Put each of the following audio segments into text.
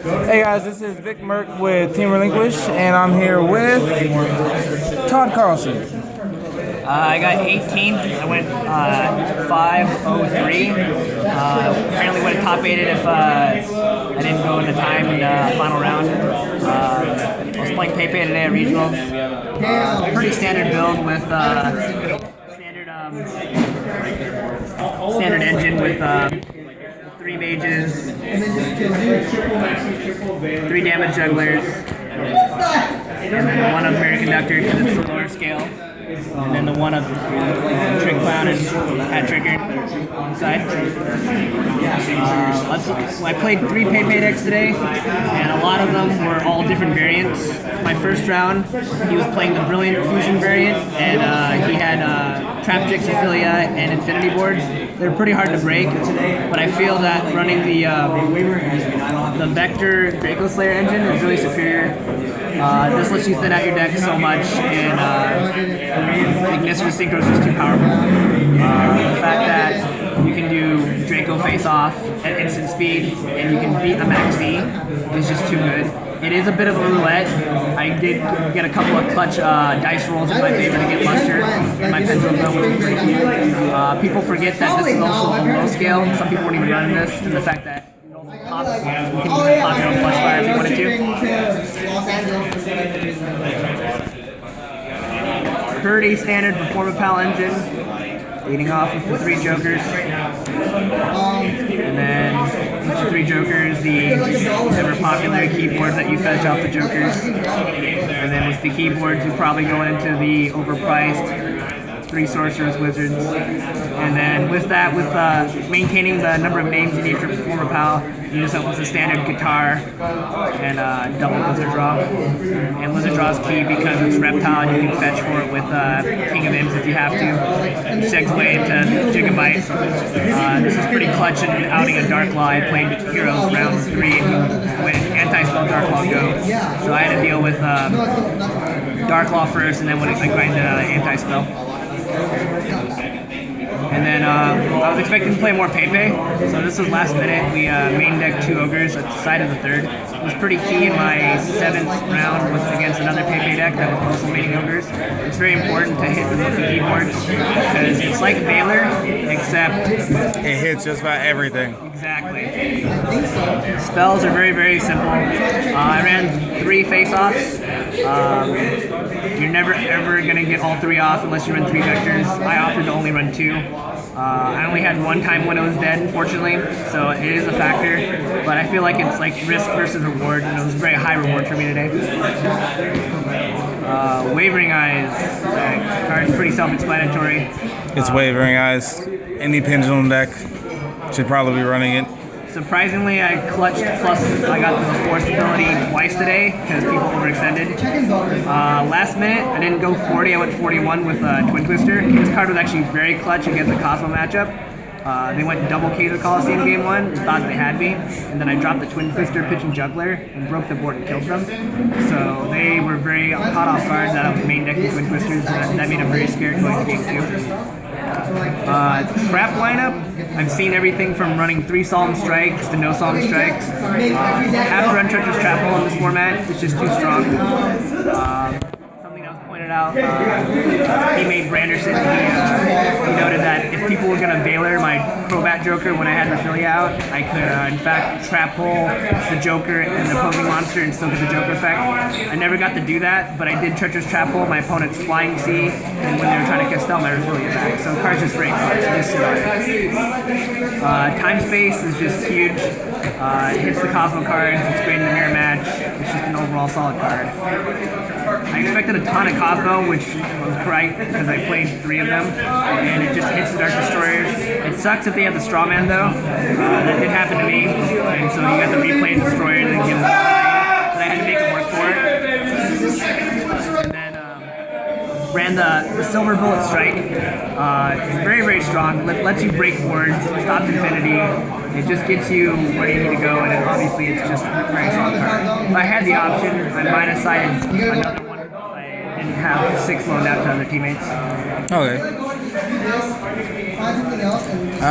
Hey guys, this is Vic Merck with Team Relinquished, and I'm here with Todd Carlson. I got 18th. I went 5:03. Apparently would have top 8'd if I didn't go in the time in the final round. I was playing PEPE today at regionals. Pretty standard build with standard engine with 3 mages, 3 damage jugglers, and then 1 of American Conductor because it's the lower scale, and then the 1 of Trick Clown and Hat Trigger inside. I played 3 PEPE decks today, and a lot of them were all different variants. My first round, he was playing the Brilliant Fusion variant, and he had Traptrix, Ophelia, and Infinity boards. They're pretty hard to break, but I feel that running the Vector Draco Slayer engine is really superior. This lets you thin out your deck so much, and Ignition Synchro is just too powerful. The fact that you can do Draco face off at instant speed, and you can beat a Maxi is just too good. It is a bit of a roulette. I did get a couple of clutch dice rolls in my favor to get luster in my pendulum zone, which was pretty cool. People forget that this is also a low scale. Some people weren't even running this, and the fact that you can pop your own flush fire if you wanted to. Pretty standard Performapal engine, leading off with the 3 jokers. And then each of 3 jokers, the ever popular keyboards that you fetch off the jokers. And then with the keyboards, you're probably going into the overpriced 3 sorcerers wizards. And then with that, with maintaining the number of names you need for Performapal, you just have a standard guitar and double Lizard Draw. And Lizard Draw is key because it's reptile and you can fetch for it with King of Imps if you have to. Segue into Gigabyte. This is pretty clutch in outing a Dark Law. I played Heroes round 3 when Anti-Spell Dark Law go. So I had to deal with Dark Law first and then when I grind Anti-Spell. And then I was expecting to play more PEPE, so this was last minute. We main decked 2 Ogres at the side of the 3rd. It was pretty key in my 7th round against another PEPE deck that was also maining Ogres. It's very important to hit the keyboards because it's like Baylor, except it hits just about everything. Exactly. Spells are very, very simple. I ran 3 face-offs. You're never ever going to get all 3 off unless you run 3 vectors. I opted to only run 2. I only had 1 time when it was dead, unfortunately, so it is a factor. But I feel like it's like risk versus reward, and it was a very high reward for me today. Wavering Eyes. Card's pretty self-explanatory. It's Wavering Eyes. Any pendulum deck should probably be running it. Surprisingly, I clutched, plus I got the Force ability twice today because people overextended. Last minute, I didn't go 40, I went 41 with Twin Twister. This card was actually very clutch against the Cosmo matchup. They went double Kaiser Coliseum game 1, thought they had me, and then I dropped the Twin Twister, Pitch and Juggler, and broke the board and killed them. So they were very caught off guard that I was main decking Twin Twisters, and that made them very scared going to game 2. Trap lineup, I've seen everything from running 3 Solemn Strikes to no Solemn Strikes. Have to run Treacherous Trap Hole in this format, it's just too strong. Something else pointed out, he made Branderson, he noted that if people were going to Baylor my Crobat Joker when I had Ophelia out, I could in fact trap hole the Joker and the opposing monster and still get the Joker effect. I never got to do that, but I did Treacherous Trap hole my opponent's Flying Sea, and when they were trying to cast out my Ophelia back. So card's just very clutch. Time Space is just huge. It hits the Cosmo cards, it's great in the mirror match, it's just an overall solid card. I expected a ton of Cosmo, which was great because I played 3 of them, and it just hits the Dark Destroyers. It sucks if they have the Strawman though. That did happen to me, and so you got the replay Destroyer and then give it but I had to make it work for it. And then ran the Silver Bullet Strike. It's very, very strong. Lets you break boards, stops Infinity. It just gets you where you need to go, and then obviously it's just a very strong card. If I had the option, I might have sided another one. I didn't have 6 loaned out to other teammates. Okay.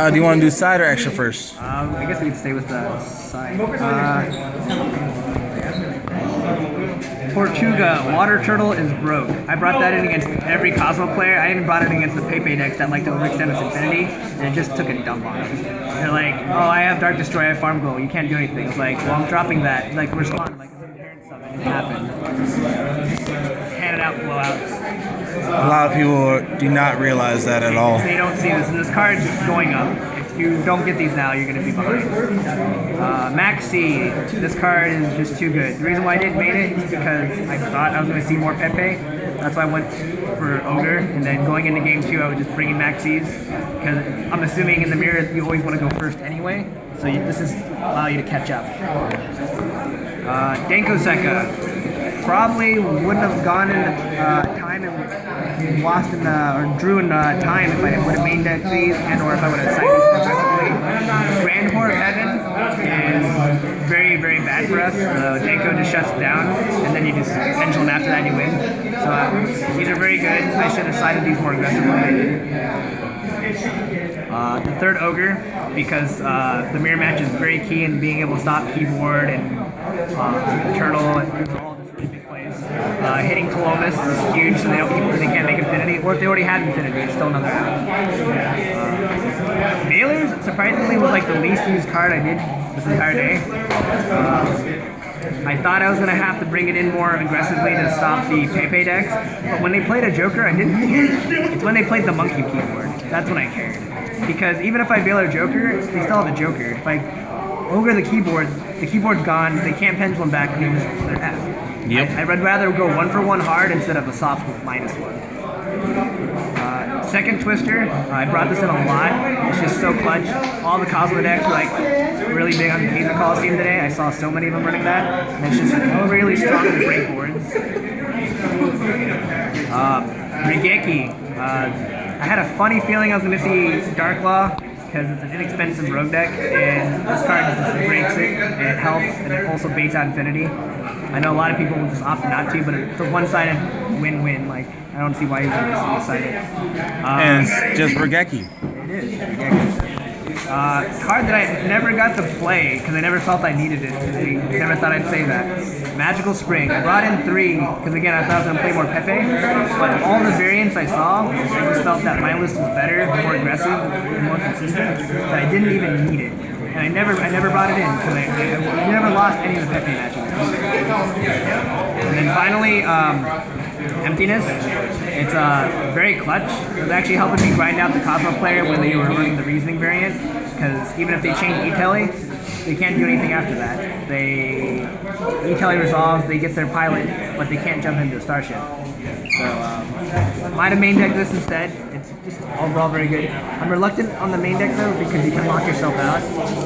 Do you want to do side or extra first? I guess we could stay with the side. Tortuga, Water Turtle is broke. I brought that in against every Cosmo player. I even brought it against the PEPE decks that like to overextend with Infinity, and it just took a dump on them. They're like, oh, I have Dark Destroy, I have Farm Goal, you can't do anything. It's like, well, I'm dropping that. Like, respond, like, it's an inherent summon. It happened. Handed out blowouts. A lot of people do not realize that at all. They don't see this, and this card's going up. If you don't get these now, you're going to be behind. Maxi, this card is just too good. The reason why I didn't main it is because I thought I was going to see more Pepe. That's why I went for Ogre, and then going into game 2, I was just bringing Maxis, because I'm assuming in the mirror you always want to go first anyway, so this is allow you to catch up. Denko Seka. Probably wouldn't have gone in time and lost in or drew in time if I would have main deck these and or if I would have signed these progressively. Grand Horde Heaven is very, very bad for us. Denko just shuts down and then you just pendulum after that and you win. So these are very good. I should have sided these more aggressively. The third Ogre, because the mirror match is very key in being able to stop keyboard and turtle and all this really big plays. Hitting Columbus is huge, so they can't make Infinity, or if they already had Infinity, it's still another out. Veilers, surprisingly, was like the least used card I did this entire day. I thought I was going to have to bring it in more aggressively to stop the PEPE decks, but when they played a Joker, I didn't care. It's when they played the Monkey keyboard. That's when I cared. Because even if I Veiler Joker, they still have a Joker. If I Ogre the keyboard's gone, they can't pendulum back, and they're F. Yep. I'd rather go 1-for-1 hard instead of a soft with -1. Second Twister, I brought this in a lot. It's just so clutch. All the Cosmo decks were like really big on the Kaiser Coliseum today. I saw so many of them running that. And it's just really strong with breakboards. Regeki. I had a funny feeling I was going to see Dark Law because it's an inexpensive rogue deck, and this card just breaks it, and it helps, and it also baits out Infinity. I know a lot of people will just opt not to, but it's a one-sided win-win. Like, I don't see why you would decide it. And it's just Regeki. It is. Regeki. Card that I never got to play because I never felt I needed it. I never thought I'd say that. Magical Spring. I brought in 3 because again I thought I was going to play more Pepe, but all the variants I saw, I just felt that my list was better, more aggressive, and more consistent. That I didn't even need it, and I never brought it in because I never lost any of the Pepe matches. And then finally, Emptiness. It's very clutch. It was actually helping me grind out the Cosmo player when they were running the Reasoning variant, because even if they change E-Telly, they can't do anything after that. E-Telly resolves, they get their pilot, but they can't jump into a starship. So, might have main decked this instead. It's just overall very good. I'm reluctant on the main deck though, because you can lock yourself out,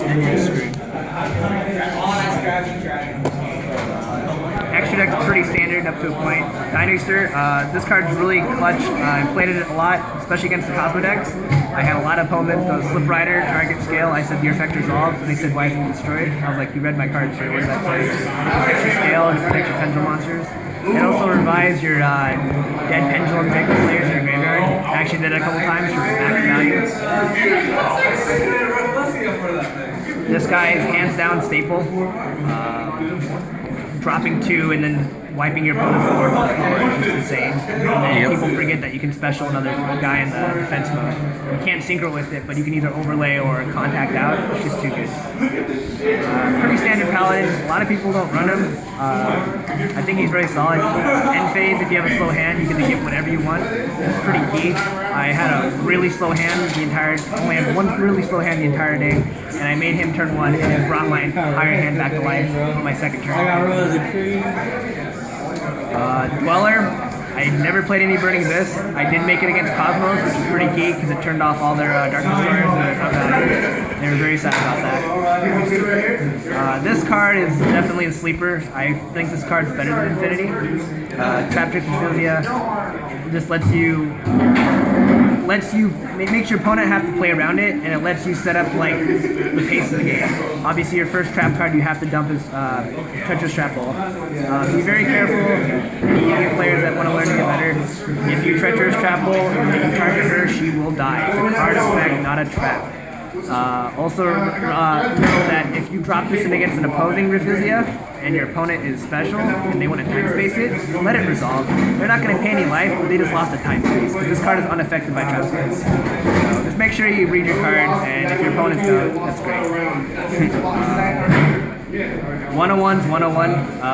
and you're screwed. Extra deck's pretty standard up to a point. Dinoster, this card's really clutch. I played it a lot, especially against the Cosmo decks. I had a lot of opponents go Slip Rider, Target Scale. I said your effect resolves, and they said why is it destroyed? I was like, you read my card, sir. What does that say? Extra Scale and protect your Pendulum monsters. It also revives your dead Pendulum Draco Slayers in your graveyard. I actually did it a couple times for max value. This guy is hands down staple. Dropping 2 and then wiping your opponent's board for 4 is just insane. And then people forget that you can special another guy in the defense mode. You can't synchro with it, but you can either overlay or contact out. It's just too good. Pretty standard paladin. A lot of people don't run him. I think he's very solid. End phase, if you have a slow hand, you can get whatever you want. It's pretty key. I had a really slow hand only had one really slow hand the entire day, and I made him turn 1 and then brought my higher hand back to life on my second turn. Dweller, I never played any Burning Abyss. I did make it against Cosmos, which is pretty key because it turned off all their Dark Destroyers. They were very sad about that. This card is definitely a sleeper. I think this card's better than Infinity. Trap Trick Ophilia just lets you makes your opponent have to play around it, and it lets you set up like the pace of the game. Obviously, your first trap card you have to dump is Treacherous Trap Ball. Be very careful. You get players that want to learn to get better. If you Treacherous Trap Ball and you target her, she will die. It's a card effect, not a trap. Also, know that if you drop this in against an opposing Refugio and your opponent is special and they want to time space it, let it resolve. They're not going to pay any life, but they just lost a time space because this card is unaffected by trap space. So just make sure you read your cards, and if your opponents don't, that's great. 101's 101.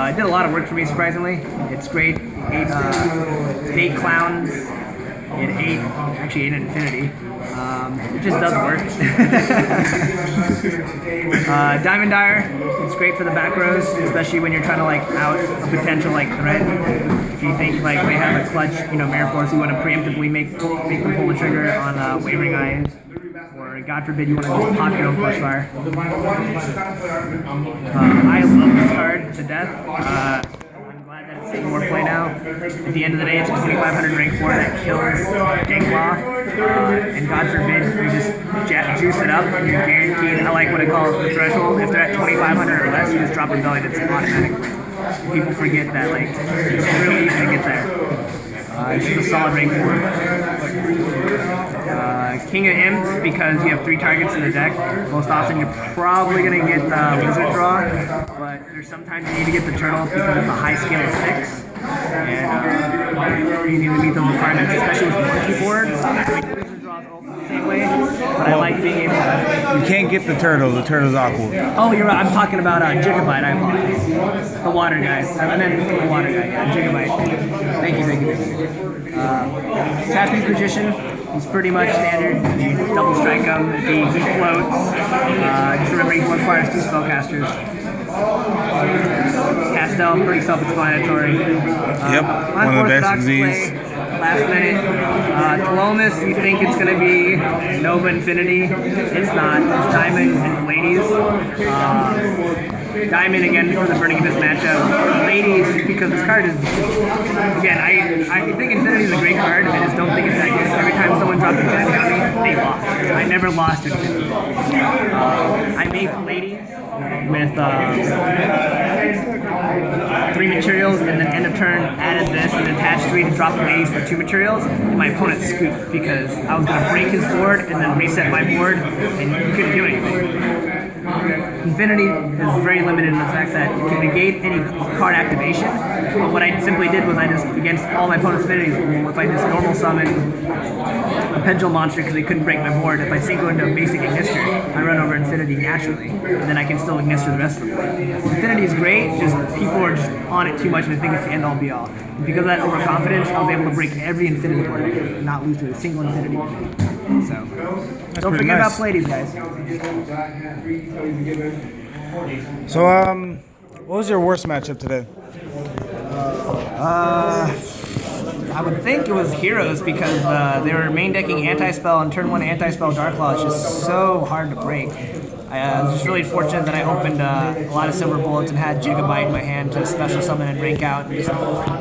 It did a lot of work for me, surprisingly. It's great. 8 clowns. It 8 infinity. It just does work. Diamond Dire, it's great for the back rows, especially when you're trying to out a potential threat. If you think they have a clutch, Mirror Force, you want to preemptively make them pull the trigger on Wavering Eyes. Or God forbid you want to just pop your own Clutch Fire. I love this card to death. I'm glad that it's seeing more play now. At the end of the day, it's a 2500 rank 4 that kills Janklaw. And God forbid you just juice it up and you're guaranteed. I like what I call the threshold. If they're at 2500 or less, you just drop a belly that's automatic win. People forget that it's really easy to get there. It's just a solid rank 4. King of Imps, because you have 3 targets in the deck. Most often you're probably going to get the Wizard draw, but there's sometimes you need to get the Turtle because it's a high scale of 6. And you need to meet those requirements, especially with monkey board. Wizard draws also the same way, but I like being able to... You can't get the turtle's awkward. Oh, you're right. I'm talking about Gigabyte. I apologize. The water guy. I meant the water guy. Yeah, Gigabyte. Thank you. Tappy's Magician. He's pretty much standard. You double strike him. He floats. Just remember, he requires 2 spellcasters. Castel, pretty self-explanatory. Yep, one of the best of these. Last minute. Talomus, you think it's going to be Nova Infinity. It's not. It's Diamond and Ladies. Diamond again for the burning of this matchup. Ladies, because this card is, again, I think Infinity is a great card. I just don't think it's that good. Every time someone dropped Infinity on me, they lost. I never lost Infinity. I make Ladies with 3 materials, and then end of turn added this and attached 3 to drop the Ladies for 2 materials, and my opponent scooped because I was going to break his board and then reset my board, and he couldn't do anything. Infinity is very limited in the fact that it can negate any card activation, but what I simply did was I just, against all my opponent's infinities, if I just normal summon a Pendulum monster because they couldn't break my board, if I synchro into a basic Ignister, I run over Infinity naturally, and then I can still Ignister the rest of the board. Infinity is great, just people are just on it too much and they think it's the end all be all. And because of that overconfidence, I was able to break every Infinity board and not lose to a single Infinity. So, don't forget about Pleiades, guys. So, what was your worst matchup today? I would think it was Heroes because they were main decking Anti-Spell and turn 1 Anti-Spell Darklaw is just so hard to break. I was just really fortunate that I opened a lot of Silver Bullets and had Gigabyte in my hand to special summon and rank out and just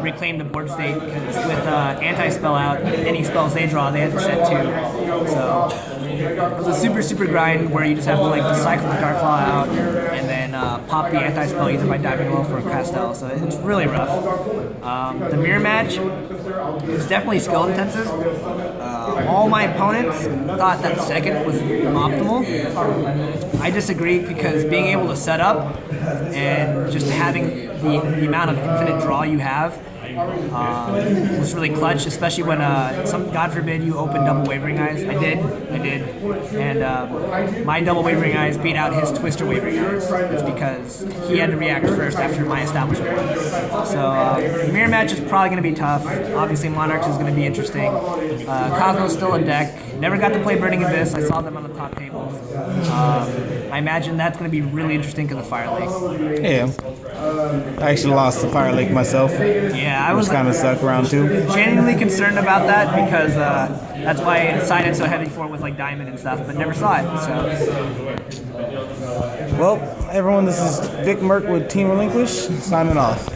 reclaim the board state, because with Anti-Spell out, any spells they draw, they had to set 2. So it was a super grind where you just have to cycle the Darklaw out and then pop the Anti-Spell either by Diving Well for a Castel, so it's really rough. The mirror match was definitely skill intensive. All my opponents thought that second was optimal. I disagree because being able to set up and just having the amount of infinite draw you have was really clutch, especially when God forbid you open double Wavering Eyes. I did, and my double Wavering Eyes beat out his Twister Wavering Eyes. It's because he had to react first after my establishment. So the mirror match is probably going to be tough. Obviously Monarchs is going to be interesting. Cosmo's still a deck. Never got to play Burning Abyss. I saw them on the top tables. I imagine that's going to be really interesting because of Fire Lake. Yeah. I actually lost the Fire Lake myself. Yeah, I was kind of sucked round 2. genuinely concerned about that because that's why I decided so heavy for it with Diamond and stuff, but never saw it. So, Well, everyone, this is Vic Merck with Team Relinquished, signing off.